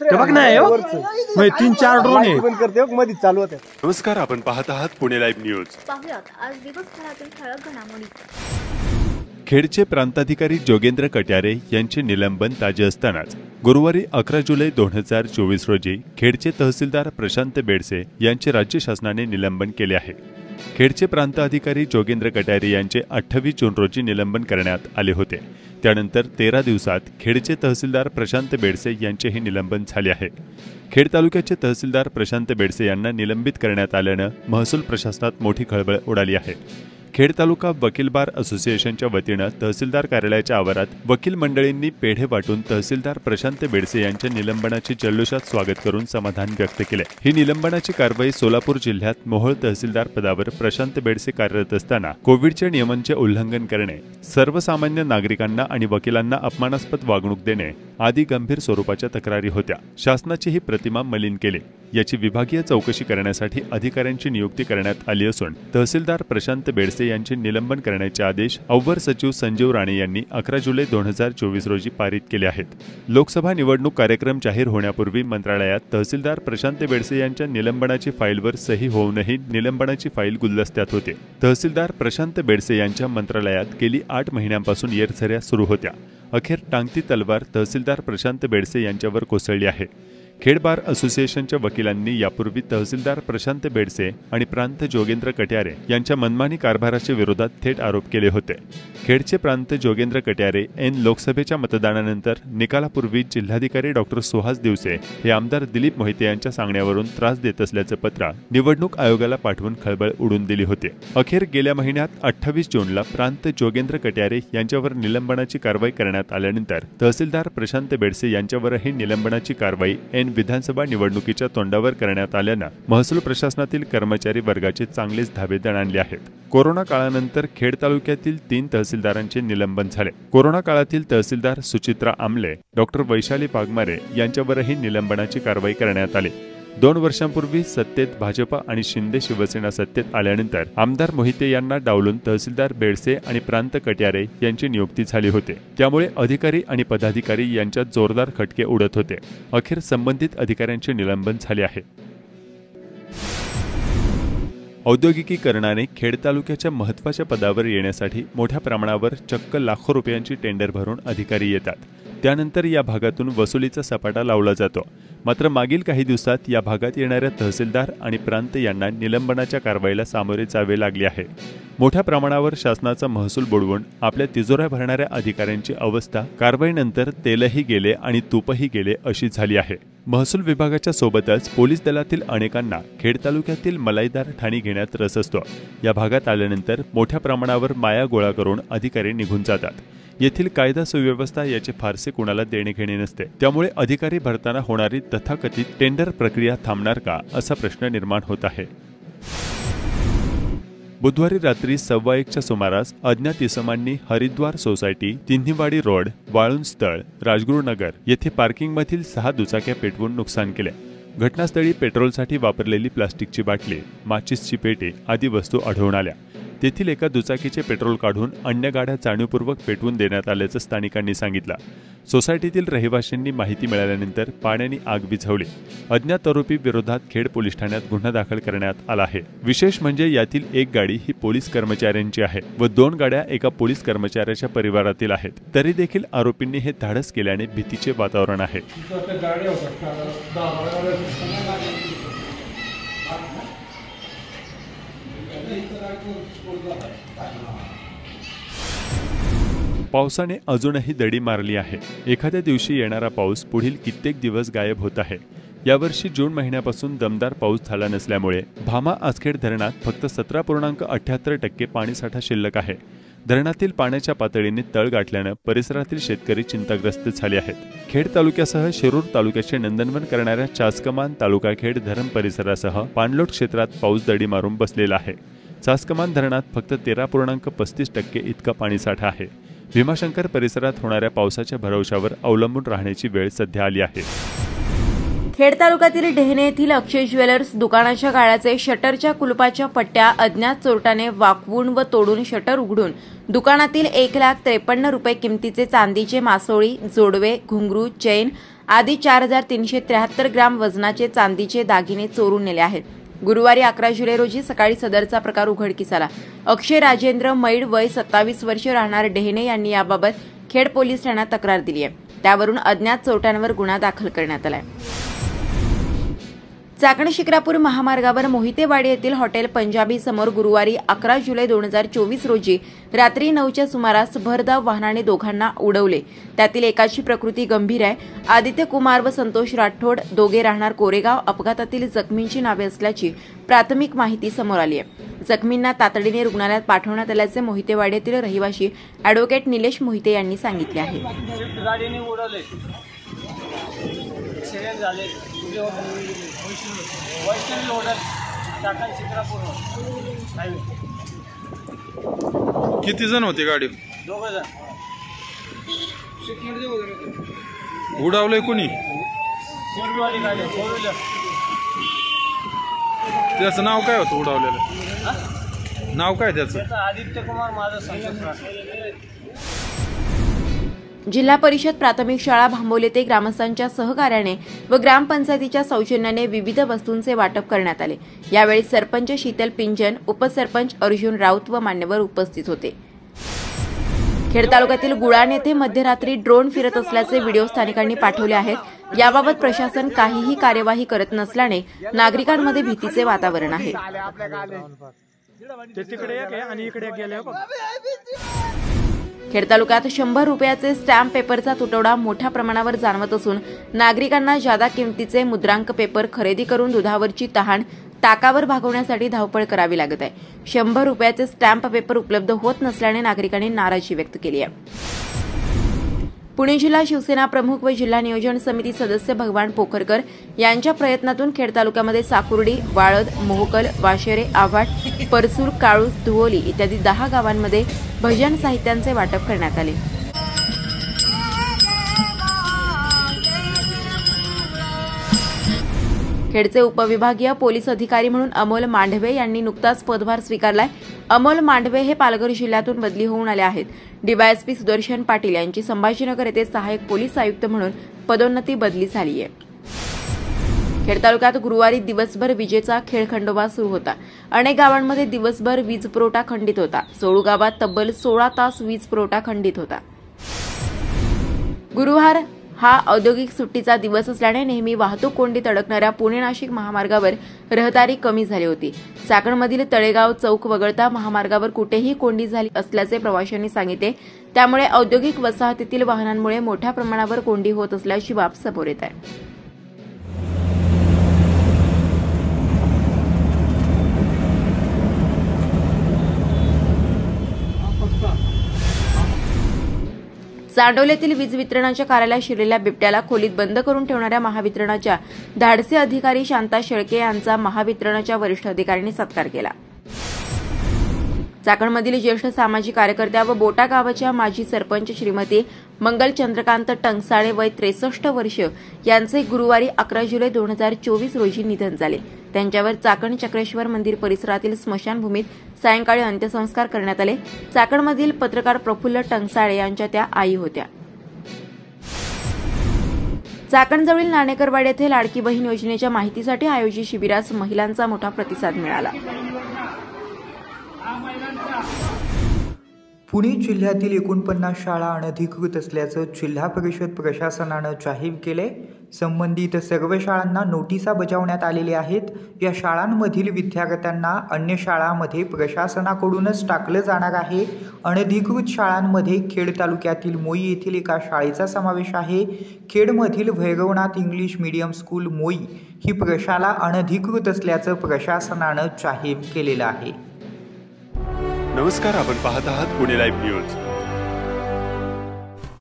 बघ ना, तीन चार ड्रोन आहे चालू होते। नमस्कार, आपण पाहत आहात पुणे लाईव्ह न्यूज। पाहुयात आज दिवसभरातील ठळक घडामोडी। खेडचे प्रांताधिकारी जोगेंद्र कट्यारे यांचे निलंबन ताजे असतानाच गुरुवारी 11 जुलै 2024 रोजी खेडचे तहसीलदार प्रशांत बेडसे यांचे राज्य शासनाने निलंबन केले आहे। खेडचे प्रांत अधिकारी जोगेंद्र कट्यारे यांचे 28 जून रोजी निलंबन करण्यात आले होते। त्यानंतर 13 दिवसात खेडचे तहसीलदार प्रशांत बेडसे यांचेही निलंबन झाले आहे। खेड तालुक्याचे तहसीलदार प्रशांत बेडसे यांना निलंबित करण्यात आल्याने महसूल प्रशासनात मोठी खळबळ उडाली आहे। खेड तालुका वकील बार असोसिएशनच्या वतीने तहसीलदार कार्यालयाच्या आवारात वकील मंडळींनी पेढे वाटून तहसीलदार प्रशांत बेडसे यांच्या निलंबनाचे जल्लोषात स्वागत करून समाधान व्यक्त केले। ही निलंबनाची कारवाई सोलापूर जिल्ह्यात मोहोळ तहसीलदार पदावर प्रशांत बेडसे कार्यरत असताना कोविडच्या नियमांचे उल्लंघन करणे, सर्वसामान्य नागरिकांना आणि वकिलांना अपमानास्पद वागणूक देणे आदी गंभीर स्वरूपाच्या तक्रारी होत्या। शासनाची ही प्रतिमा मलिन केली। याची विभागीय चौकशी करण्यासाठी अधिकाऱ्यांची नियुक्ती करण्यात आली असून तहसीलदार प्रशांत बेडसे यांचे निलंबन करण्याचे आदेश अवर सचिव संजीव राणे यांनी 11 जुलै 2024 रोजी पारित केले आहेत। लोकसभा निवडणूक कार्यक्रम जाहीर होण्यापूर्वी मंत्रालयात तहसीलदार प्रशांत बेडसे यांच्या निलंबनाची फाईलवर सही होऊनही निलंबनाची फाईल गुलदस्त्यात होते। तहसीलदार प्रशांत बेडसे यांच्या मंत्रालयात गेली 8 महिन्यांपासून येरझऱ्या सुरू होत्या। अखेर टांगती तलवार तहसीलदार प्रशांत बेडसे यांच्यावर कोसळली आहे। खेड बार असोसिएशनच्या वकिलांनी यापूर्वी तहसीलदार प्रशांत बेडसे आणि प्रांत जोगेंद्र कट्यारे यांच्या मनमानी कारभाराच्या विरोधात थेट आरोप केले होते। खेडचे प्रांत जोगेंद्र कट्यारे ऐन लोकसभेच्या मतदानानंतर निकालापूर्वी जिल्हाधिकारी डॉक्टर सुहास दिवसे हे आमदार दिलीप मोहिते यांच्या सांगण्यावरून त्रास देत असल्याचं पत्र निवडणूक आयोगाला पाठवून खळबळ उडून दिली होती। अखेर गेल्या महिन्यात 28 जूनला प्रांत जोगेंद्र कट्यारे यांच्यावर निलंबनाची कारवाई करण्यात आल्यानंतर तहसीलदार प्रशांत बेडसे यांच्यावरही निलंबनाची कारवाई विधानसभा निवडणुकीच्या तोंडावर करण्यात आल्याने महसूल प्रशासनातील कर्मचारी वर्गाचे चांगलेच धाबे दणाणले आहेत। कोरोना काळानंतर खेड तालुक्यातील 3 तहसीलदारांचे निलंबन झाले। कोरोना काळातील तहसीलदार सुचित्रा आमले, डॉक्टर वैशाली पागमारे यांच्यावरही निलंबनाची कारवाई करण्यात आली। 2 वर्षांपूर्वी सत्तेत भाजपा आणि शिंदे शिवसेना सत्तेत आल्यानंतर आमदार मोहिते यांना डावलून तहसीलदार बेडसे आणि प्रांत कट्यारे यांची नियुक्ती झाली होती। त्यामुळे अधिकारी आणि पदाधिकारी यांच्यात जोरदार खटके उडत होते। अखेर संबंधित अधिकाऱ्यांचे निलंबन झाले आहे। औद्योगिकीकरणाने खेड तालुक्याच्या महत्त्वाच्या पदावर येण्यासाठी मोठ्या प्रमाणावर चक्क लाखो रुपयांची टेंडर भरून अधिकारी येतात। त्यानंतर या भागातून वसुलीचा सपाटा लावला जातो। मात्र मागील काही दिवसात या भागात येणाऱ्या तहसीलदार आणि प्रांत यांना निलंबनाच्या कारवाईला सामोरे जावे लागले आहे। मोठ्या प्रमाणावर शासनाचा महसूल बुडवून आपल्या तिजोऱ्या भरणाऱ्या अधिकाऱ्यांची अवस्था कारवाईनंतर तेलही गेले आणि तूपही गेले अशी झाली आहे। महसूल विभागाच्या सोबतच पोलीस दलातील अनेकांना खेड तालुक्यातील मलाईदार ठाणी घेण्यात रस असतो। या भागात आल्यानंतर मोठ्या प्रमाणावर माया गोळा करून अधिकारी निघून जातात। येथील कायदा सुव्यवस्था याचे फारसे कुणाला देणे घेणे नसते। त्यामुळे अधिकारी भरताना होणारी तथाकथित टेंडर प्रक्रिया थांबणार का असा प्रश्न निर्माण होत आहे। बुधवारी रात्री 1:15च्या सुमारास अज्ञात इसमांनी हरिद्वार सोसायटी, तिन्हीवाडी रोड, वाळुंजस्थळ, राजगुरुनगर येथे पार्किंगमधील 6 दुचाक्या पेटवून नुकसान केले। घटनास्थळी पेट्रोलसाठी वापरलेली प्लास्टिकची बाटली, माचीसची पेटी आदी वस्तू आढळून आल्या। तेथील एका दुचाकीचे पेट्रोल काढून अन्य गाड्या जाणीवपूर्वक पेटवून देण्यात आल्याचं स्थानिकांनी सांगितलं। सोसायटीतील रहिवाशांनी माहिती मिळाल्यानंतर पाण्याने आग विझवली। अज्ञात आरोपी विरोधात खेड पोलीस ठाण्यात गुन्हा दाखल करण्यात आला आहे। विशेष म्हणजे यातील एक गाडी ही पोलीस कर्मचाऱ्यांची आहे व 2 गाड्या एका पोलीस कर्मचाऱ्याच्या परिवारातील आहेत। तरी देखील आरोपींनी हे धाडस केल्याने भीतीचे वातावरण आहे। पावसाने अजूनही दडी मारली आहे। एखाद्या दिवशी येणारा पाऊस पुढील कित्येक दिवस गायब होत आहे। यावर्षी जून महिन्यापासून दमदार पाऊस झाला नसल्यामुळे भामा आसखेड धरणात फक्त 17.78% पाणीसाठा शिल्लक आहे। धरणातील पाण्याच्या पातळीने तळ गाठल्याने परिसरातील शेतकरी चिंताग्रस्त झाले आहेत। खेड तालुक्यासह शिरूर तालुक्याचे नंदनवन करणाऱ्या चासकमान तालुका खेड धरण परिसरासह पाणलोट क्षेत्रात पाऊस दडी मारून बसलेला आहे। चासकमान धरणात फक्त 13.35% इतका पाणीसाठा आहे। भीमाशंकर परिसरात होणाऱ्या पावसाच्या भरवशावर अवलंबून राहण्याची वेळ सध्या आली आहे। खेड तालुक्यातील ढेहणे येथील अक्षय ज्वेलर्स दुकानाच्या गाळ्याचे शटरच्या कुलपाच्या पट्ट्या अज्ञात चोरट्याने वाकवून व तोडून शटर उघडून दुकानातील 1,53,000 रुपये किमतीचे चांदीचे मासोळी, जोडवे, घुंगरू, चैन आधी 4373 ग्राम वजनाचे चांदीचे दागिने चोरून नेले आहेत। गुरुवारी 11 जुलै रोजी सकाळी सदरचा प्रकार उघडकीस आला। अक्षय राजेंद्र मैड वय 27 वर्ष राहणार डेहणे यांनी याबाबत खेड पोलीस ठाण्यात तक्रार दिली आहे। त्यावरून अज्ञात चोरट्यांवर गुन्हा दाखल करण्यात आला आहे। चाकण शिक्रापूर महामार्गावर मोहितेवाडी येथील हॉटेल पंजाबी समोर गुरुवारी 11 जुलै 2024 रोजी रात्री 9च्या सुमारास भरधाव वाहनाने दोघांना उडवले। त्यातील एकाची प्रकृती गंभीर आहे। आदित्य कुमार व संतोष राठोड दोघे राहणार कोरेगाव। अपघातातील जखमींची नावे असल्याची प्राथमिक माहिती समोर आली आहे। जखमींना तातडीने रुग्णालयात पाठवण्यात आल्याचे मोहितेवाडी येथील रहिवासी ॲडव्होकेट निलेश मोहिते यांनी सांगितले आहे। किती जण होते गाडी? 2 जण। उडवलंय कोणी? फोरवाली गाडी, 4 व्हीलर। त्याचं नाव काय होतं उडवलेलं? नाव काय त्याचं? आदित्य कुमार, माझा संतोष राठोड। जिल्हा परिषद प्राथमिक शाळा भांबोली येथे ग्रामस्थांच्या सहकार्याने व ग्रामपंचायतीच्या सौजन्याने विविध वस्तूंचे वाटप करण्यात आले। यावेळी सरपंच शीतल पिंजन, उपसरपंच अर्जुन राऊत व मान्यवर उपस्थित होते। खेड तालुक्यातील गुळाण येथे मध्यरात्री ड्रोन फिरत असल्याचे व्हिडिओ स्थानिकांनी पाठवले आहेत। याबाबत प्रशासन काहीही कार्यवाही करत नसल्याने नागरिकांमध्ये भीतीचे वातावरण आहे। खेड तालुक्यात 100 रुपयाचे स्टॅम्प पेपरचा तुटवडा मोठ्या प्रमाणावर जाणवत असून नागरिकांना जादा किमतीचे मुद्रांक पेपर खरेदी करून दुधावरची तहान ताकावर भागवण्यासाठी धावपळ करावी लागत आहे। 100 रुपयाचे स्टॅम्प पेपर उपलब्ध होत नसल्याने नागरिकांनी नाराजी व्यक्त केली आहे। पुणे जिल्हा शिवसेना प्रमुख व जिल्हा नियोजन समिती सदस्य भगवान पोखरकर यांच्या प्रयत्नातून खेड तालुक्यामध्ये साकुर्डी, वाळद, मोहकल, वाशेरे, आव्हाट, परसूर, काळूस, धुवोली इत्यादी 10 गावांमध्ये भजन साहित्यांचे वाटप करण्यात आले। खेडचे उपविभागीय पोलीस अधिकारी म्हणून अमोल मांडवे यांनी नुकताच पदभार स्वीकारलाय। अमोल मांडवे हे पालघर जिल्ह्यातून बदली होऊन आले आहेत। डीवायएसपी सुदर्शन पाटील यांची संभाजीनगर येथे सहाय्यक पोलीस आयुक्त म्हणून पदोन्नती बदली झाली आहे। खेड तालुक्यात गुरुवारी दिवसभर विजेचा खेळखंडोबा सुरू होता। अनेक गावांमध्ये दिवसभर वीज पुरवठा खंडित होता। सोळू गावात तब्बल 16 तास वीज पुरवठा खंडित होता। गुरुवार हा औद्योगिक सुट्टीचा दिवस असल्याने नेहमी वाहतूक कोंडीत अडकणाऱ्या पुणे नाशिक महामार्गावर रहदारी कमी झाली होती। चाकणमधील तळेगाव चौक वगळता महामार्गावर कुठेही कोंडी झाली असल्याचे प्रवाशांनी सांगितले। त्यामुळे औद्योगिक वसाहतीतील वाहनांमुळे मोठ्या प्रमाणावर कोंडी होत असल्याची बाब समोर येत आहे। चांडोलीतील वीज वितरणाच्या कार्यालयात शिरलेल्या बिबट्याला खोलीत बंद करून ठेवणाऱ्या महावितरणाच्या धाडसी अधिकारी शांता शेळके यांचा महावितरणाच्या वरिष्ठ अधिकाऱ्यांनी सत्कार केला। चाकणमधील ज्येष्ठ सामाजिक कार्यकर्त्या व बोटा गावाच्या माजी सरपंच श्रीमती मंगल चंद्रकांत टंगसाळे वय 63 वर्ष यांचे गुरुवारी 11 जुलै 2024 रोजी निधन झाले। त्यांच्यावर चाकण चक्रेश्वर मंदिर परिसरातील स्मशानभूमीत सायंकाळी अंत्यसंस्कार करण्यात आले। चाकणमधील पत्रकार प्रफुल्ल टंगसाळे यांच्या त्या आई होत्या। चाकणजवळील नाणेकरवाडी येथे लाडकी बहीण योजनेच्या माहितीसाठी आयोजित शिबिरास महिलांचा मोठा प्रतिसाद मिळाला। पुणे जिल्ह्यातील 49 शाळा अनधिकृत असल्याचं जिल्हा परिषद प्रशासनानं जाहीर केले। संबंधित सर्व शाळांना नोटिसा बजावण्यात आलेल्या आहेत। या शाळांमधील विद्यार्थ्यांना अन्य शाळांमध्ये प्रशासनाकडूनच टाकलं जाणार आहे। अनधिकृत शाळांमध्ये खेड तालुक्यातील मोई येथील एका शाळेचा समावेश आहे। खेडमधील भैरवनाथ इंग्लिश मीडियम स्कूल मोई ही प्रशाला अनधिकृत असल्याचं प्रशासनानं जाहीर केलेलं आहे। नमस्कार, आपण पाहत आहात पुणे लाईव्ह न्यूज।